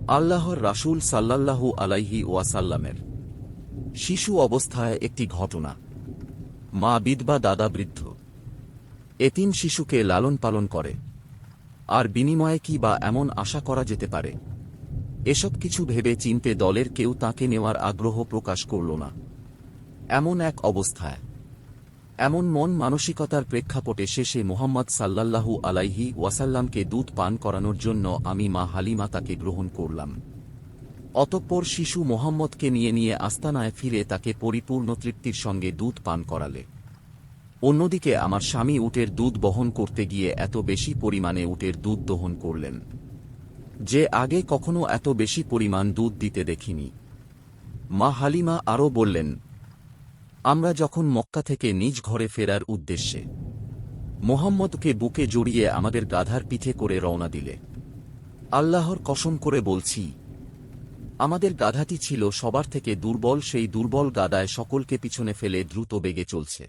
আল্লাহর রাসূল সাল্লাল্লাহু আলাইহি ওয়াসাল্লামের শিশু অবস্থায় একটি ঘটনা। মা বিধবা, দাদা বৃদ্ধ। এতিম শিশুকে লালন পালন করে, আর বিনিময়ে কি বা এমন আশা করা যেতে পারে? এসব কিছু ভেবে চিনতে দলের কেউ তাকে নেওয়ার আগ্রহ প্রকাশ করল না। এমন এক অবস্থায়, এমন মন মানসিকতার প্রেক্ষাপটে শেষে মুহাম্মদ সাল্লাল্লাহু আলাইহি ওয়াসাল্লামকে দুধ পান করানোর জন্য আমি মা হালিমা তাকে গ্রহণ করলাম। অতঃপর শিশু মুহাম্মদকে নিয়ে আস্তানায় ফিরে তাকে পরিপূর্ণ তৃপ্তির সঙ্গে দুধ পান করালে। অন্যদিকে আমার স্বামী উটের দুধ বহন করতে গিয়ে এত বেশি পরিমাণে উটের দুধ দহন করলেন যে আগে কখনো এত বেশি পরিমাণ দুধ দিতে দেখিনি। মা হালিমা আরও বললেন, আমরা যখন মক্কা থেকে নিজ ঘরে ফেরার উদ্দেশ্যে মুহাম্মদকে বুকে জড়িয়ে আমাদের গাধার পিঠে করে রওনা দিলে, আল্লাহর কসম করে বলছি, আমাদের গাধাটি ছিল সবার থেকে দুর্বল। সেই দুর্বল গাদায় সকলকে পিছনে ফেলে দ্রুত বেগে চলছে।